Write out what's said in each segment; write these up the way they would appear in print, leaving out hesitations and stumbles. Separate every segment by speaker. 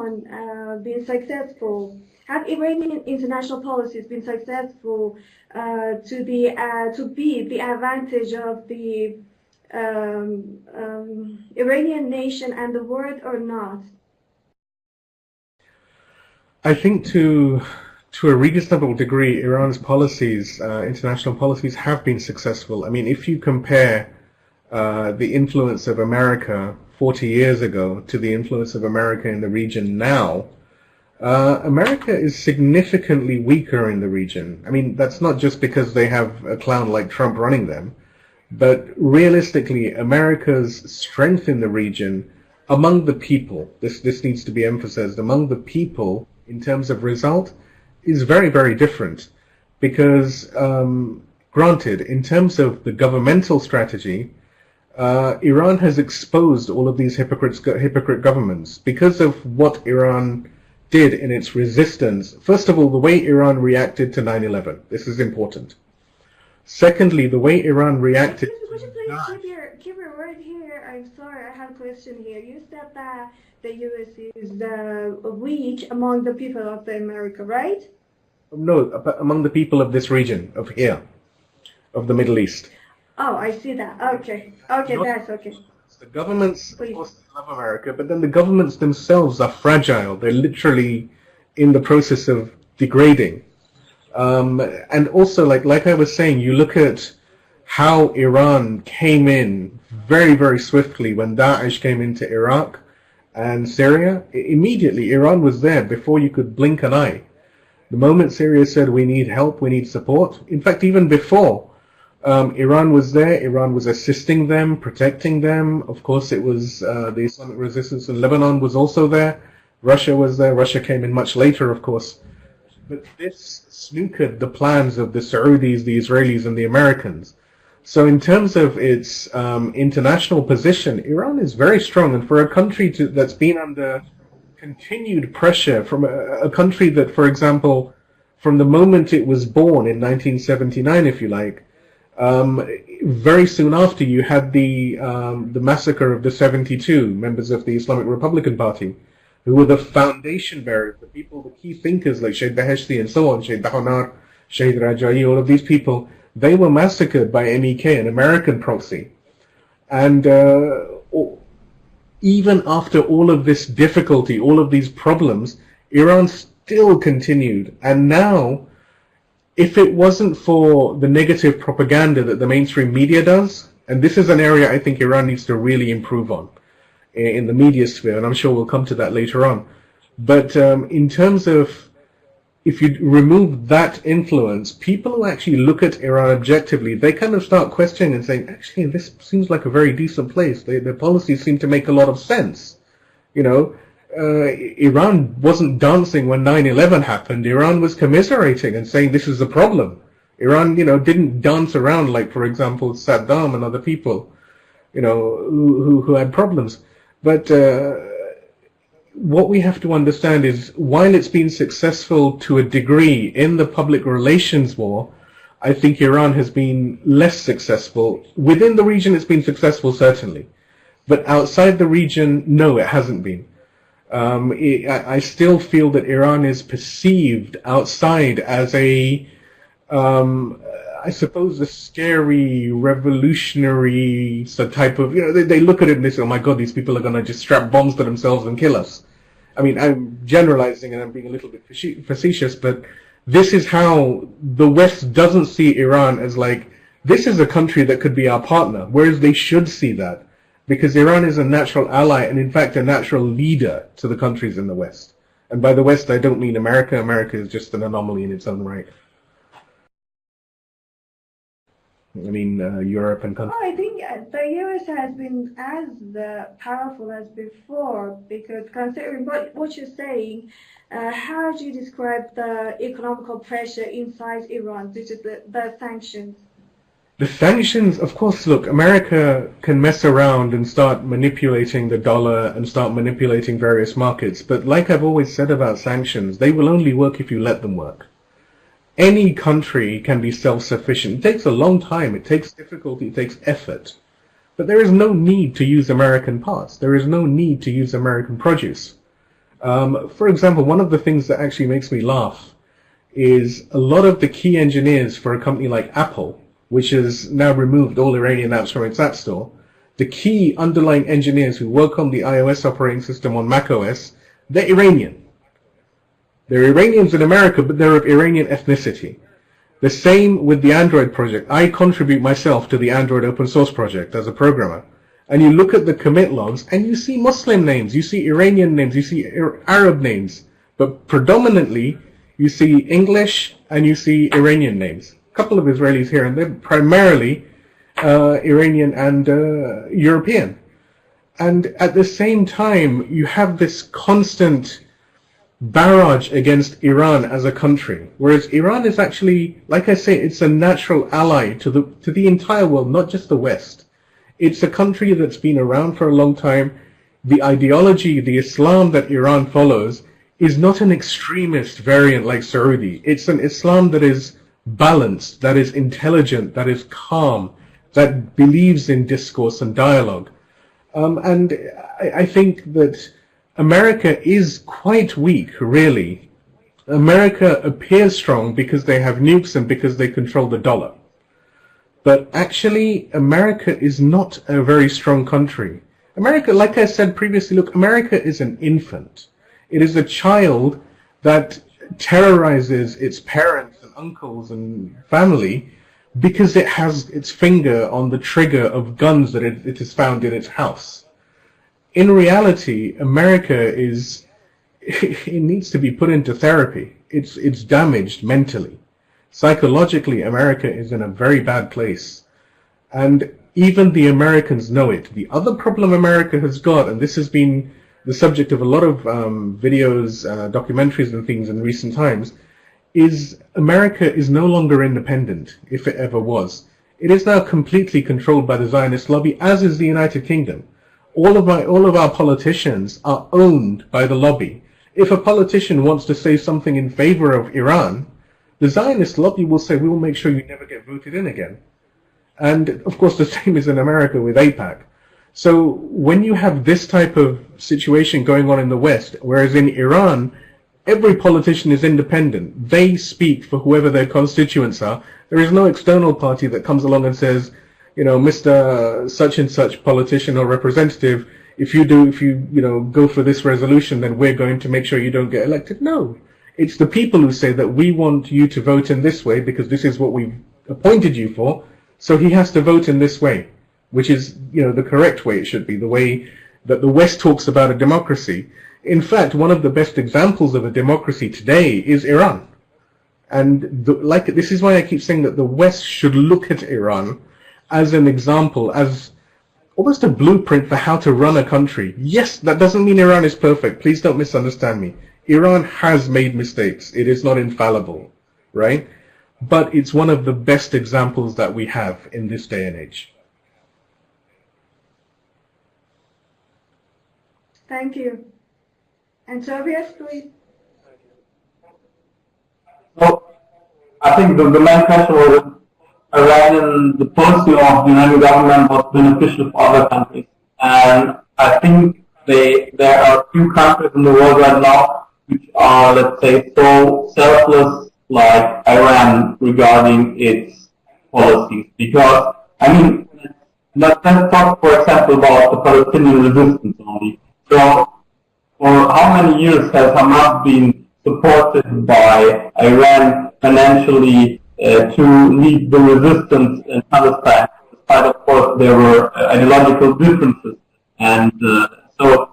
Speaker 1: Iran been successful? Have Iranian international policies been successful to be the advantage of the Iranian nation and the world or not?
Speaker 2: I think to a reasonable degree, Iran's policies, international policies, have been successful. I mean, if you compare the influence of America 40 years ago to the influence of America in the region now, America is significantly weaker in the region. I mean, that's not just because they have a clown like Trump running them, but realistically, America's strength in the region among the people, this needs to be emphasized, among the people in terms of result, is very, very different. Because, granted, in terms of the governmental strategy, Iran has exposed all of these hypocrite governments because of what Iran did in its resistance. First of all, the way Iran reacted to 9/11. This is important. Secondly, the way Iran reacted.
Speaker 1: Could you please keep your word here? I'm sorry, I have a question here. You said that the U.S. is weak among the people of America, right?
Speaker 2: No, among the people of this region, of here, of the Middle East.
Speaker 1: Oh, I see that. Okay, that's okay.
Speaker 2: The governments, of course, love America, but then the governments themselves are fragile. They're literally in the process of degrading. And also, like I was saying, you look at how Iran came in very, very swiftly when Daesh came into Iraq and Syria. Immediately, Iran was there before you could blink an eye. The moment Syria said, we need help, we need support, in fact, even before, Iran was there. Iran was assisting them, protecting them. Of course, it was the Islamic resistance in Lebanon was also there. Russia was there. Russia came in much later, of course. But this snookered the plans of the Saudis, the Israelis, and the Americans. So in terms of its international position, Iran is very strong. And for a country that's been under continued pressure from a country that, for example, from the moment it was born in 1979, if you like, very soon after you had the massacre of the 72 members of the Islamic Republican Party, who were the foundation bearers, the people, the key thinkers like Sheikh Beheshti and so on, Sheikh Dahanar, Sheikh Raja'i, all of these people, they were massacred by MEK, an American proxy. And even after all of this difficulty, all of these problems, Iran still continued. And now, if it wasn't for the negative propaganda that the mainstream media does, and this is an area I think Iran needs to really improve on in the media sphere, and I'm sure we'll come to that later on. But in terms of, if you remove that influence, people who actually look at Iran objectively, they kind of start questioning and saying, actually, this seems like a very decent place. Their policies seem to make a lot of sense. You know, Iran wasn't dancing when 9/11 happened. Iran was commiserating and saying this is a problem. Iran, you know, didn't dance around like, for example, Saddam and other people, you know, who had problems. But what we have to understand is, while it's been successful to a degree in the public relations war, I think Iran has been less successful. Within the region, it's been successful, certainly. But outside the region, no, it hasn't been. I still feel that Iran is perceived outside as a, I suppose, a scary, revolutionary type of, you know, they look at it and they say, oh my God, these people are going to just strap bombs to themselves and kill us. I mean, I'm generalizing and I'm being a little bit facetious, but this is how the West doesn't see Iran as like, this is a country that could be our partner, whereas they should see that. Because Iran is a natural ally and, in fact, a natural leader to the countries in the West. And by the West, I don't mean America. America is just an anomaly in its own right. I mean, Europe and countries.
Speaker 1: Oh, I think the U.S. has been as powerful as before, because considering what you're saying, how do you describe the economical pressure inside Iran due to the sanctions?
Speaker 2: The sanctions, of course, look, America can mess around and start manipulating the dollar and start manipulating various markets. But like I've always said about sanctions, they will only work if you let them work. Any country can be self-sufficient. It takes a long time. It takes difficulty. It takes effort. But there is no need to use American parts. There is no need to use American produce. For example, one of the things that actually makes me laugh is a lot of the key engineers for a company like Apple, which has now removed all Iranian apps from its app store, the key underlying engineers who work on the iOS operating system on macOS, they're Iranian. They're Iranians in America, but they're of Iranian ethnicity. The same with the Android project. I contribute myself to the Android open source project as a programmer. And you look at the commit logs and you see Muslim names, you see Iranian names, you see Arab names. But predominantly you see English and you see Iranian names. A couple of Israelis here, and they're primarily Iranian and European. And at the same time, you have this constant barrage against Iran as a country, whereas Iran is actually, like I say, it's a natural ally to the entire world, not just the West. It's a country that's been around for a long time. The ideology, the Islam that Iran follows, is not an extremist variant like Saudi. It's an Islam that is balanced, that is intelligent, that is calm, that believes in discourse and dialogue. And I think that America is quite weak, really. America appears strong because they have nukes and because they control the dollar. But actually, America is not a very strong country. America, like I said previously, look, America is an infant. It is a child that terrorizes its parents and uncles and family because it has its finger on the trigger of guns that it has found in its house. In reality, America is, it needs to be put into therapy. It's damaged mentally. Psychologically, America is in a very bad place. And even the Americans know it. The other problem America has got, and this has been the subject of a lot of videos, documentaries and things in recent times, is America is no longer independent, if it ever was. It is now completely controlled by the Zionist lobby, as is the United Kingdom. All of our politicians are owned by the lobby. If a politician wants to say something in favor of Iran, the Zionist lobby will say, we will make sure you never get voted in again. And of course the same is in America with AIPAC. So when you have this type of situation going on in the West, whereas in Iran, every politician is independent. They speak for whoever their constituents are. There is no external party that comes along and says, you know, Mr. such and such politician or representative, if you go for this resolution, then we're going to make sure you don't get elected. No. It's the people who say that we want you to vote in this way because this is what we've appointed you for, so he has to vote in this way, which is, the correct way it should be, the way that the West talks about a democracy. In fact, one of the best examples of a democracy today is Iran. And this is why I keep saying that the West should look at Iran as an example, as almost a blueprint for how to run a country. Yes, that doesn't mean Iran is perfect. Please don't misunderstand me. Iran has made mistakes. It is not infallible, right? But it's one of the best examples that we have in this day and age.
Speaker 1: Thank you. And Tobias, please.
Speaker 3: Well, I think the main question was Iranian, the policy of the Iranian government was beneficial for other countries. And I think there are few countries in the world right now which are, let's say, so selfless like Iran regarding its policies. Because, let's talk, for example, about the Palestinian resistance only. So, for how many years has Hamas been supported by Iran financially to lead the resistance in Palestine, despite, of course, there were ideological differences. And so,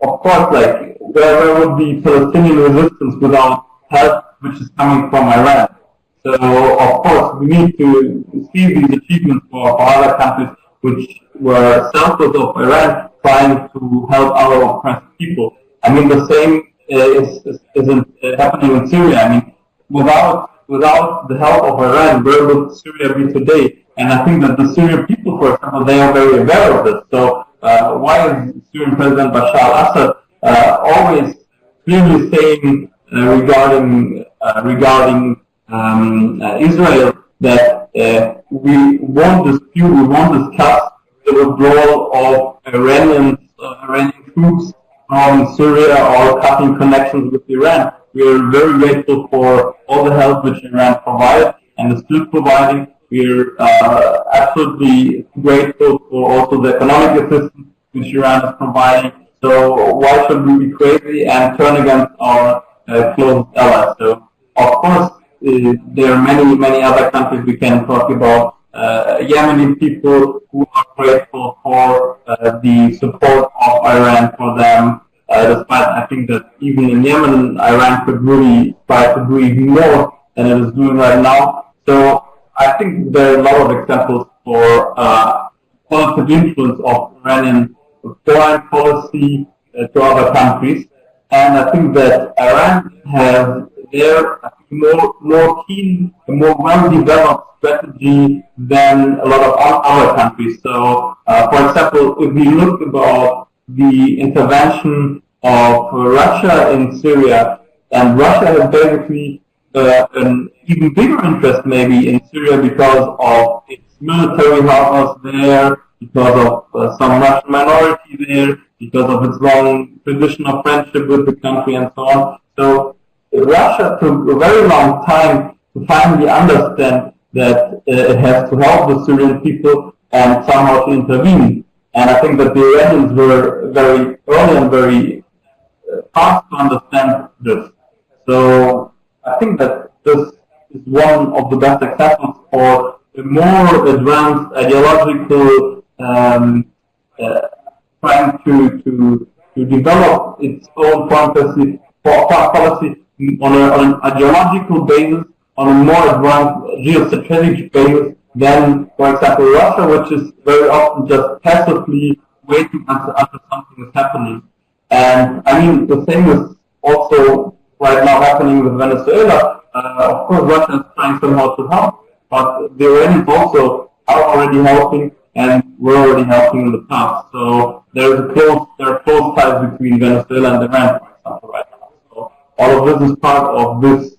Speaker 3: of course, where would be Palestinian resistance without help which is coming from Iran? So, of course, we need to see these achievements for other countries which were selfless of Iran trying to help other oppressed people. The same is happening in Syria. Without the help of Iran, where would Syria be today? And I think that the Syrian people, for example, they are very aware of this. So why is Syrian President Bashar al-Assad always clearly saying regarding Israel that we won't dispute, we won't discuss the withdrawal of Iranian troops from Syria or cutting connections with Iran. We are very grateful for all the help which Iran provided and is still providing. We are absolutely grateful for also the economic assistance which Iran is providing. So why should we be crazy and turn against our closest allies? So of course there are many other countries we can talk about. Yemeni people who are grateful for the support of Iran for them. Despite I think that even in Yemen, Iran could really try to do even more than it is doing right now. So I think there are a lot of examples for positive influence of Iranian foreign policy to other countries. And I think that Iran has their more keen, more well-developed strategy than a lot of other countries. So, for example, if we look about the intervention of Russia in Syria, and Russia has basically an even bigger interest maybe in Syria because of its military partners there, because of some Russian minority there, because of its long tradition of friendship with the country and so on. So Russia took a very long time to finally understand that it has to help the Syrian people and somehow to intervene. And I think that the Iranians were very early and very fast to understand this. So I think that this is one of the best examples for a more advanced ideological trying to develop its own policy on an ideological basis, on a more advanced geostrategic basis than, for example, Russia, which is very often just passively waiting until something is happening. And I mean, the same is also right now happening with Venezuela. Of course, Russia is trying somehow to help, but the Iranians also are already helping and were already helping in the past. So there are close ties between Venezuela and Iran, for example, right now. So all of this is part of this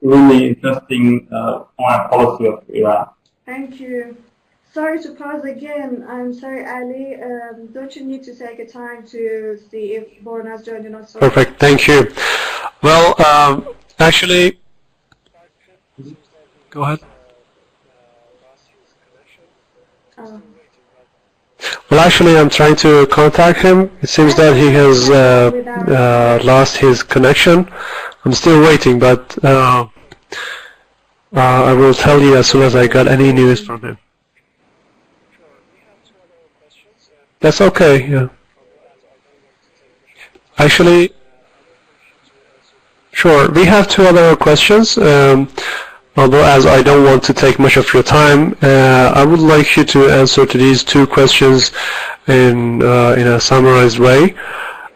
Speaker 3: really interesting foreign policy of Iran.
Speaker 1: Thank you. Sorry to pause again. I'm sorry, Ali. Don't you need to take a time to see if Born has joined in or so?
Speaker 4: Perfect. Thank you. Well, actually, go ahead. Well, actually, I'm trying to contact him. It seems that he has lost his connection. I'm still waiting, but I will tell you as soon as I got any news from him. That's okay, yeah. Actually, sure, we have two other questions. Although as I don't want to take much of your time, I would like you to answer to these two questions in a summarized way.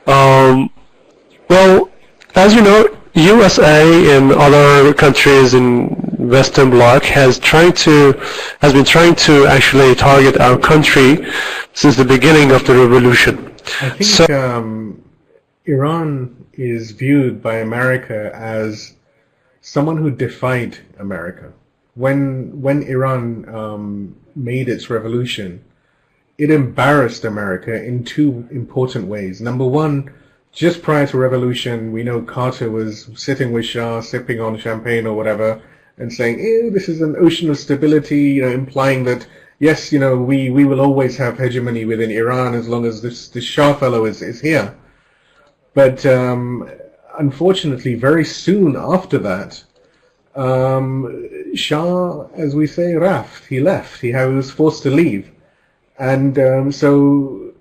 Speaker 4: Well, as you know, USA and other countries in Western Bloc has been trying to actually target our country since the beginning of the revolution.
Speaker 2: I think Iran is viewed by America as someone who defied America. When Iran made its revolution, it embarrassed America in two important ways. Number one, just prior to revolution, we know Carter was sitting with Shah, sipping on champagne or whatever, and saying, ew, this is an ocean of stability, implying that, yes, we will always have hegemony within Iran as long as this Shah fellow is here. But unfortunately, very soon after that, Shah, as we say, he left. He was forced to leave. And so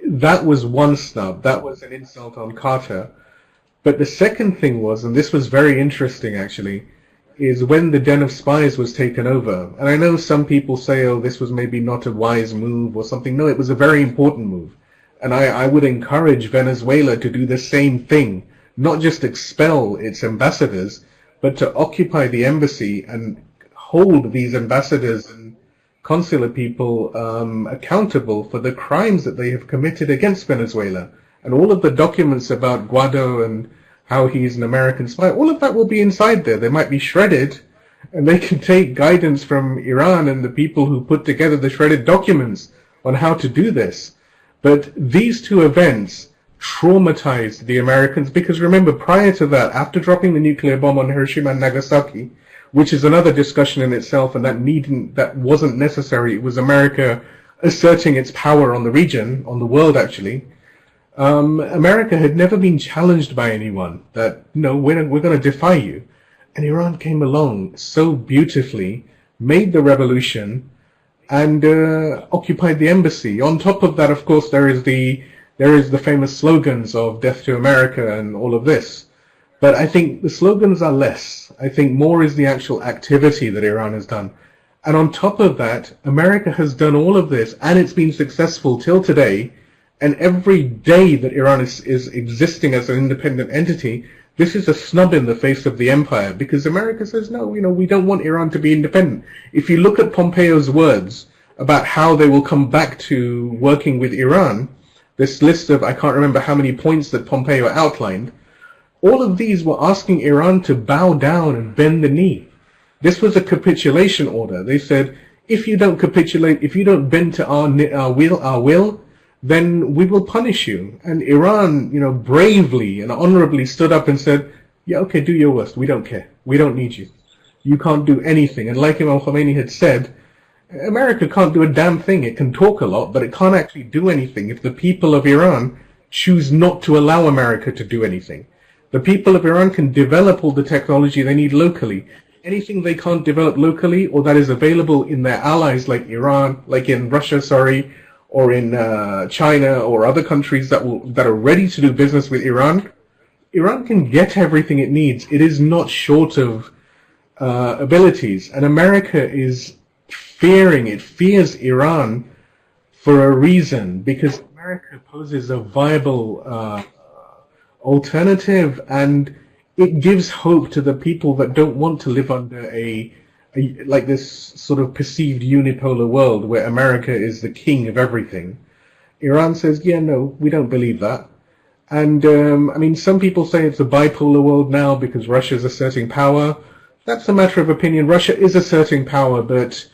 Speaker 2: that was one snub. That was an insult on Carter. But the second thing was, and this was very interesting actually, is when the Den of Spies was taken over. And I know some people say, oh, this was maybe not a wise move or something. No, it was a very important move. And I would encourage Venezuela to do the same thing, not just expel its ambassadors, but to occupy the embassy and hold these ambassadors and consular people accountable for the crimes that they have committed against Venezuela. And all of the documents about Guaido and how he's an American spy, all of that will be inside there. They might be shredded, and they can take guidance from Iran and the people who put together the shredded documents on how to do this. But these two events traumatized the Americans, because remember, prior to that, after dropping the nuclear bomb on Hiroshima and Nagasaki, which is another discussion in itself, and that wasn't necessary. It was America asserting its power on the region, on the world actually. America had never been challenged by anyone that, no, we're going to defy you. And Iran came along so beautifully, made the revolution, and occupied the embassy. On top of that, of course, there is the famous slogans of "Death to America" and all of this. But I think the slogans are less. I think more is the actual activity that Iran has done. And on top of that, America has done all of this, and it's been successful till today. And every day that Iran is existing as an independent entity, this is a snub in the face of the empire, because America says, no, we don't want Iran to be independent. If you look at Pompeo's words about how they will come back to working with Iran, this list of, I can't remember how many points that Pompeo outlined, all of these were asking Iran to bow down and bend the knee. This was a capitulation order. They said, if you don't capitulate, if you don't bend to our will, then we will punish you. And Iran, bravely and honorably stood up and said, yeah, okay, do your worst. We don't care. We don't need you. You can't do anything. And like Imam Khomeini had said, America can't do a damn thing. It can talk a lot, but it can't actually do anything if the people of Iran choose not to allow America to do anything. The people of Iran can develop all the technology they need locally. Anything they can't develop locally, or that is available in their allies like Iran, like in Russia, or in China or other countries that are ready to do business with Iran, Iran can get everything it needs. It is not short of abilities. And America is fears Iran for a reason, because America poses a viable alternative, and it gives hope to the people that don't want to live under like this sort of perceived unipolar world where America is the king of everything. Iran says, yeah, no, we don't believe that. And some people say it's a bipolar world now because Russia's asserting power. That's a matter of opinion. Russia is asserting power, but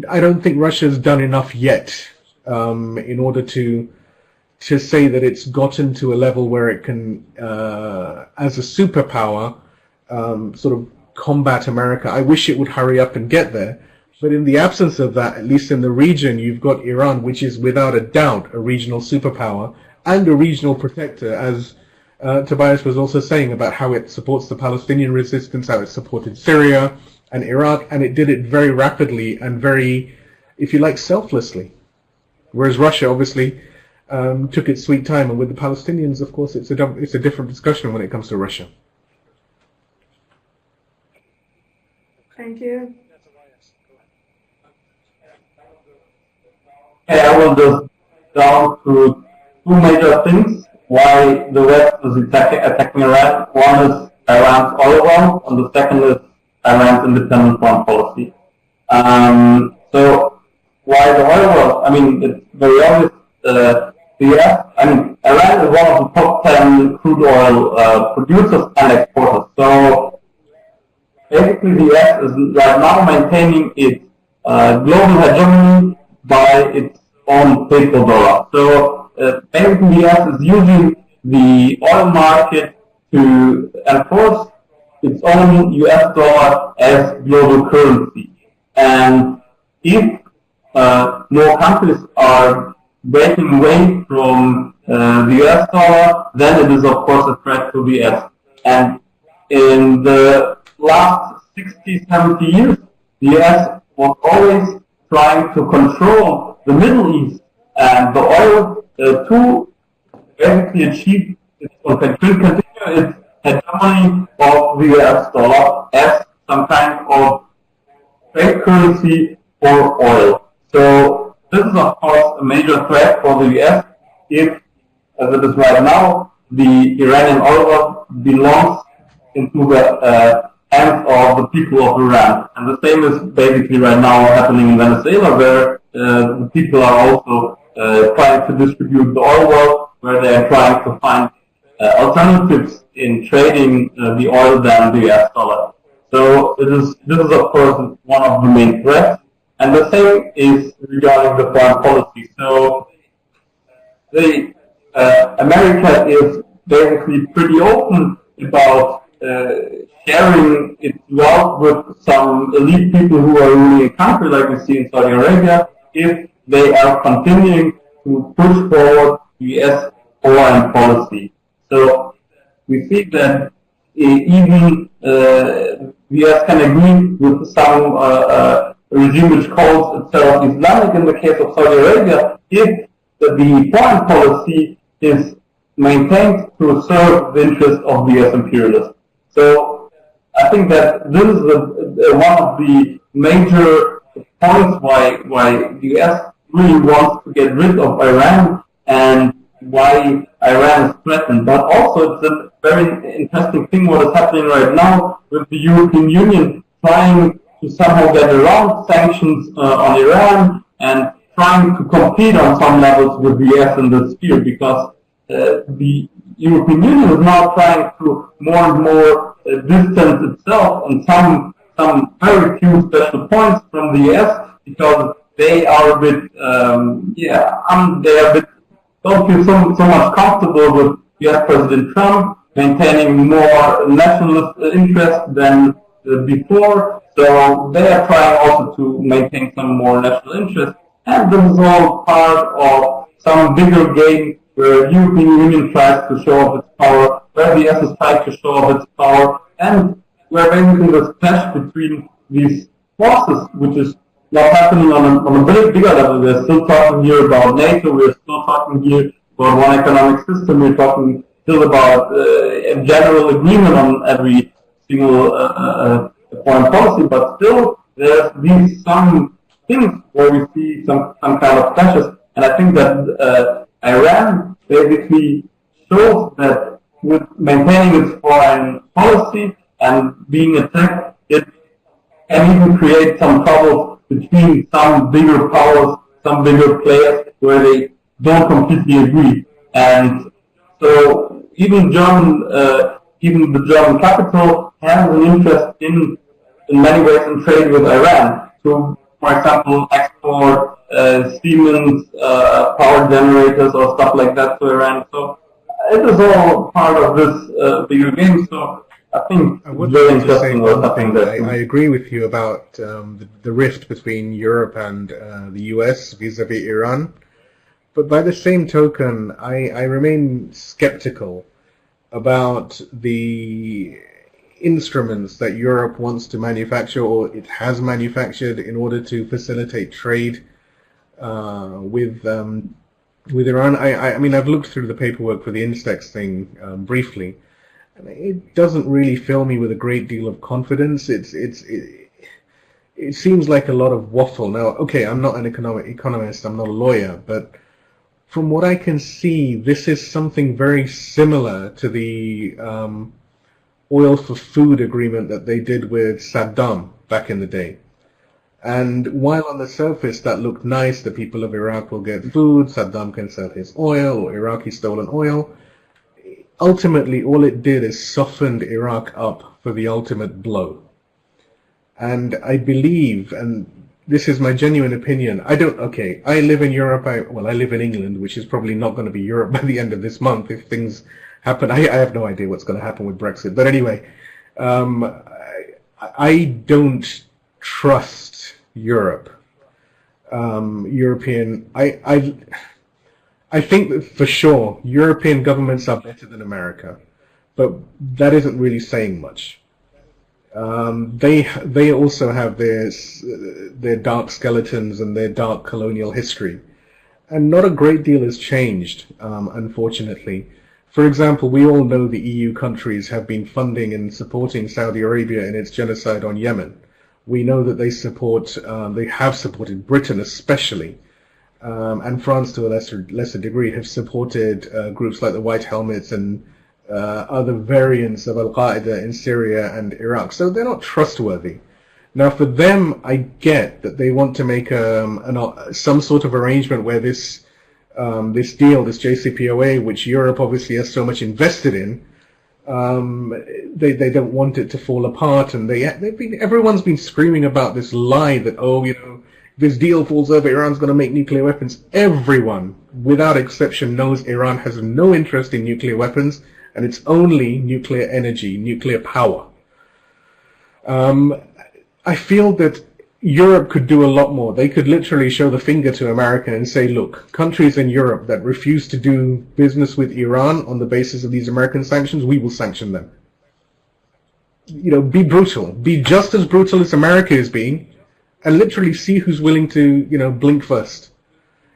Speaker 2: I don't think Russia's done enough yet in order to say that it's gotten to a level where it can, as a superpower, sort of combat America. I wish it would hurry up and get there. But in the absence of that, at least in the region, you've got Iran, which is without a doubt a regional superpower and a regional protector, as Tobias was also saying about how it supports the Palestinian resistance, how it supported Syria and Iraq, and it did it very rapidly and very, if you like, selflessly. Whereas Russia obviously took its sweet time, and with the Palestinians, of course, it's a different discussion when it comes to Russia.
Speaker 1: Thank you.
Speaker 3: Okay, I will just down to two major things why the West is attacking Iran. One is Iran's oil well, and the second is Iran's independent foreign policy. So why the oil well? It's very obvious. Iran is one of the top 10 crude oil producers and exporters. So basically, the US is right now maintaining its global hegemony by its own petrodollar. So basically, the US is using the oil market to enforce its own US dollar as global currency. And if more countries are breaking away from the US dollar, then it is of course a threat to the US. And in the last 60, 70 years, the US was always trying to control the Middle East and the oil to basically achieve its hegemony of the US dollar as some kind of trade currency for oil. So this is of course a major threat for the US if, as it is right now, the Iranian oil belongs into the hands of the people of Iran. And the same is basically right now happening in Venezuela, where the people are also trying to distribute the oil wealth, where they are trying to find alternatives in trading the oil than the US dollar. So this is of course one of the main threats. And the same is regarding the foreign policy. So America is basically pretty open about sharing its wealth with some elite people who are ruling a country, like we see in Saudi Arabia, if they are continuing to push forward U.S. foreign policy. So we see that even the U.S. can agree with some regime which calls itself Islamic in the case of Saudi Arabia, if the foreign policy is maintained to serve the interest of the U.S. imperialists. So I think that this is one of the major points why the U.S. really wants to get rid of Iran and why Iran is threatened. But also it's a very interesting thing what is happening right now with the European Union trying to somehow get around sanctions on Iran and trying to compete on some levels with the US in this sphere, because the European Union is now trying to more and more distance itself on some very few special points from the US, because they are a bit, they are a bit, don't feel so much comfortable with US President Trump maintaining more nationalist interest than before. So they are trying also to maintain some more national interest. And this is all part of some bigger game where European Union tries to show off its power, where the US is trying to show off its power, and where basically this clash between these forces, which is not happening on a bigger level. We're still talking here about NATO, we're still talking here about one economic system, we're talking still about a general agreement on every single foreign policy, but still there's these some things where we see some kind of clashes. And I think that Iran basically shows that with maintaining its foreign policy and being attacked, it can even create some trouble between some bigger powers, some bigger players, where they don't completely agree. And so even the German capital has an interest in many ways in trade with Iran. So, for example, export Siemens power generators or stuff like that to Iran. So it is all part of this bigger game. So I think it's very interesting what's happening there.
Speaker 2: I agree with you about the rift between Europe and the US vis-a-vis Iran. But by the same token, I remain skeptical about the instruments that Europe wants to manufacture, or it has manufactured, in order to facilitate trade with Iran. I mean, I've looked through the paperwork for the Instex thing briefly, and it doesn't really fill me with a great deal of confidence. It seems like a lot of waffle. Now, okay, I'm not an economist, I'm not a lawyer, but from what I can see, this is something very similar to the oil for food agreement that they did with Saddam back in the day. And while on the surface that looked nice, the people of Iraq will get food, Saddam can sell his oil or Iraqi stolen oil, ultimately all it did is softened Iraq up for the ultimate blow. And I believe, and this is my genuine opinion, I live in Europe, I live in England, which is probably not going to be Europe by the end of this month if things happen. I have no idea what's going to happen with Brexit. But anyway, I don't trust Europe. I think that for sure European governments are better than America, but that isn't really saying much. They also have their dark skeletons and their dark colonial history, and not a great deal has changed, unfortunately. For example, we all know the EU countries have been funding and supporting Saudi Arabia in its genocide on Yemen. We know that they have supported Britain especially, and France to a lesser degree have supported groups like the White Helmets and other variants of Al-Qaeda in Syria and Iraq. So they're not trustworthy. Now for them, I get that they want to make some sort of arrangement where this deal, this JCPOA, which Europe obviously has so much invested in, they don't want it to fall apart, and everyone's been screaming about this lie that this deal falls over, Iran's going to make nuclear weapons. Everyone, without exception, knows Iran has no interest in nuclear weapons, and it's only nuclear energy, nuclear power. I feel that Europe could do a lot more. They could literally show the finger to America and say, look, countries in Europe that refuse to do business with Iran on the basis of these American sanctions, we will sanction them. You know, be brutal. Be just as brutal as America is being, and literally see who's willing to, you know, blink first.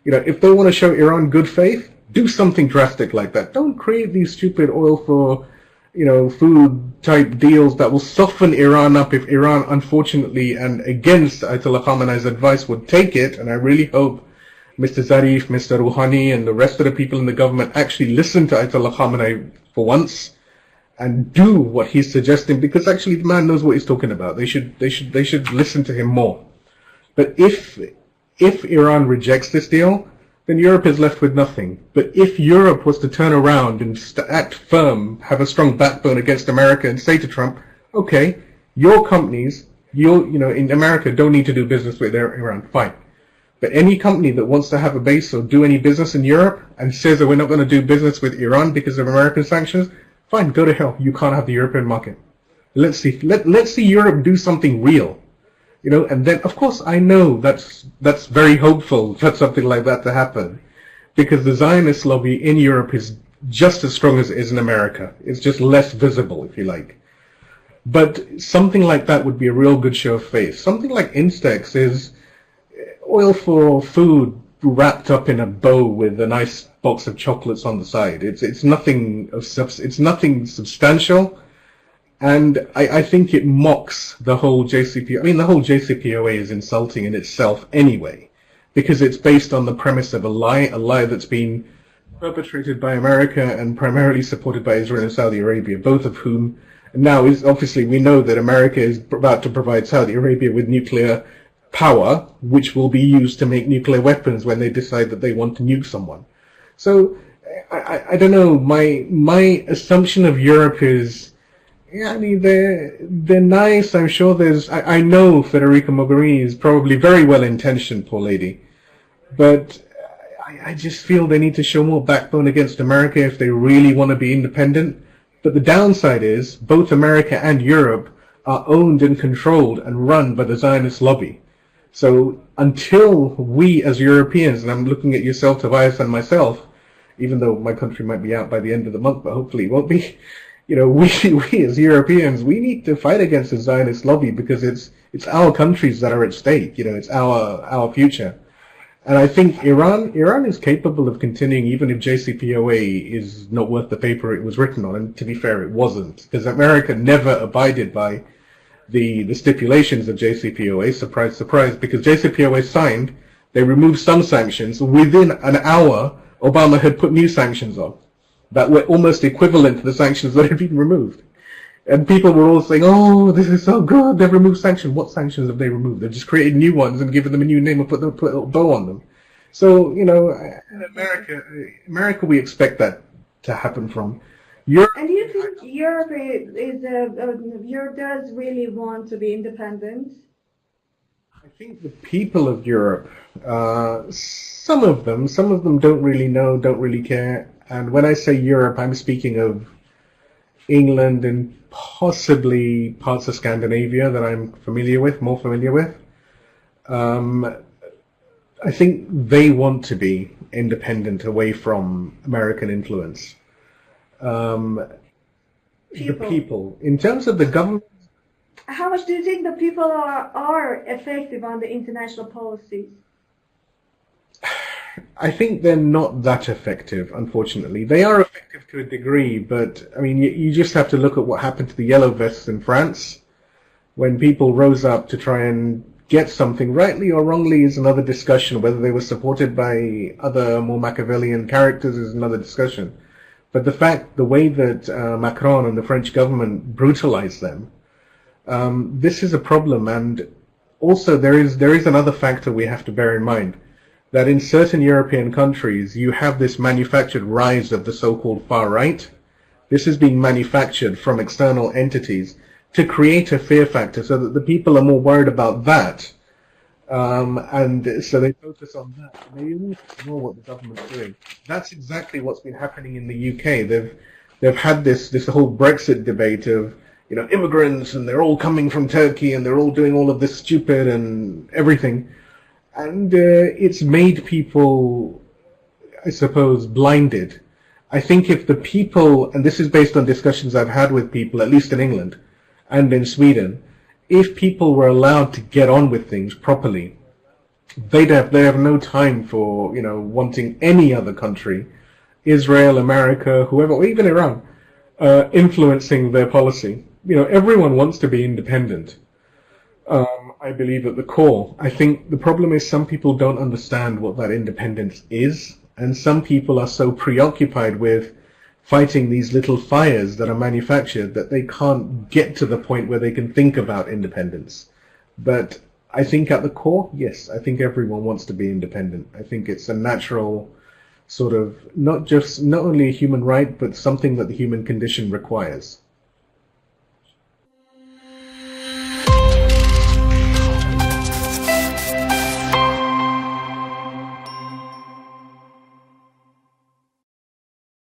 Speaker 2: You know, if they want to show Iran good faith, do something drastic like that. Don't create these stupid oil for, you know, food type deals that will soften Iran up if Iran, unfortunately, and against Ayatollah Khamenei's advice, would take it. And I really hope Mr. Zarif, Mr. Rouhani, and the rest of the people in the government actually listen to Ayatollah Khamenei for once and do what he's suggesting, because actually the man knows what he's talking about. They should listen to him more. But if Iran rejects this deal, then Europe is left with nothing. But if Europe was to turn around and act firm, have a strong backbone against America and say to Trump, okay, your companies, you know, in America don't need to do business with Iran, fine. But any company that wants to have a base or do any business in Europe and says that we're not going to do business with Iran because of American sanctions, fine, go to hell. You can't have the European market. Let's see Europe do something real. You know, and then, of course, I know that's very hopeful for something like that to happen, because the Zionist lobby in Europe is just as strong as it is in America. It's just less visible, if you like. But something like that would be a real good show of faith. Something like Instex is oil for food wrapped up in a bow with a nice box of chocolates on the side. It's nothing substantial. And I think it mocks the whole JCPOA. I mean, the whole JCPOA is insulting in itself anyway, because it's based on the premise of a lie that's been perpetrated by America and primarily supported by Israel and Saudi Arabia, both of whom now is obviously, we know that America is about to provide Saudi Arabia with nuclear power, which will be used to make nuclear weapons when they decide that they want to nuke someone. So I don't know. My assumption of Europe is, yeah, I mean, they're nice. I'm sure I know Federica Mogherini is probably very well intentioned, poor lady, but I just feel they need to show more backbone against America if they really want to be independent. But the downside is both America and Europe are owned and controlled and run by the Zionist lobby. So until we as Europeans, and I'm looking at yourself, Tobias, and myself, even though my country might be out by the end of the month, but hopefully it won't be, you know, we as Europeans, we need to fight against the Zionist lobby, because it's our countries that are at stake. You know, it's our future. And I think Iran is capable of continuing even if JCPOA is not worth the paper it was written on. And to be fair, it wasn't, because America never abided by the stipulations of JCPOA. Surprise, surprise, because JCPOA signed, they removed some sanctions. Within an hour, Obama had put new sanctions on that were almost equivalent to the sanctions that had been removed. And people were all saying, oh, this is so good, they've removed sanctions. What sanctions have they removed? They've just created new ones and given them a new name and put a bow on them. So, you know, in America we expect that to happen from. Europe.
Speaker 1: And do you think Europe does really want to be independent?
Speaker 2: I think the people of Europe, some of them don't really know, don't really care. And when I say Europe, I'm speaking of England and possibly parts of Scandinavia that I'm more familiar with. I think they want to be independent away from American influence. The people. In terms of the government,
Speaker 1: how much do you think the people are effective on the international policies?
Speaker 2: I think they're not that effective, unfortunately. They are effective to a degree, but I mean, you just have to look at what happened to the Yellow Vests in France when people rose up to try and get something, rightly or wrongly is another discussion. Whether they were supported by other more Machiavellian characters is another discussion. But the way that Macron and the French government brutalized them, this is a problem. And also there is another factor we have to bear in mind, that in certain European countries you have this manufactured rise of the so-called far right. This is being manufactured from external entities to create a fear factor so that the people are more worried about that And so they focus on that. And they almost ignore what the government's doing. That's exactly what's been happening in the UK. They've had this whole Brexit debate of, you know, immigrants, and they're all coming from Turkey, and they're all doing all of this stupid and everything. And it's made people, I suppose, blinded. I think if the people, and this is based on discussions I've had with people, at least in England and in Sweden, if people were allowed to get on with things properly, they have no time for, you know, wanting any other country, Israel, America, whoever, or even Iran, influencing their policy. You know, everyone wants to be independent. I believe at the core. I think the problem is some people don't understand what that independence is, and some people are so preoccupied with fighting these little fires that are manufactured that they can't get to the point where they can think about independence. But I think at the core, yes, I think everyone wants to be independent. I think it's a natural sort of, not only a human right, but something that the human condition requires.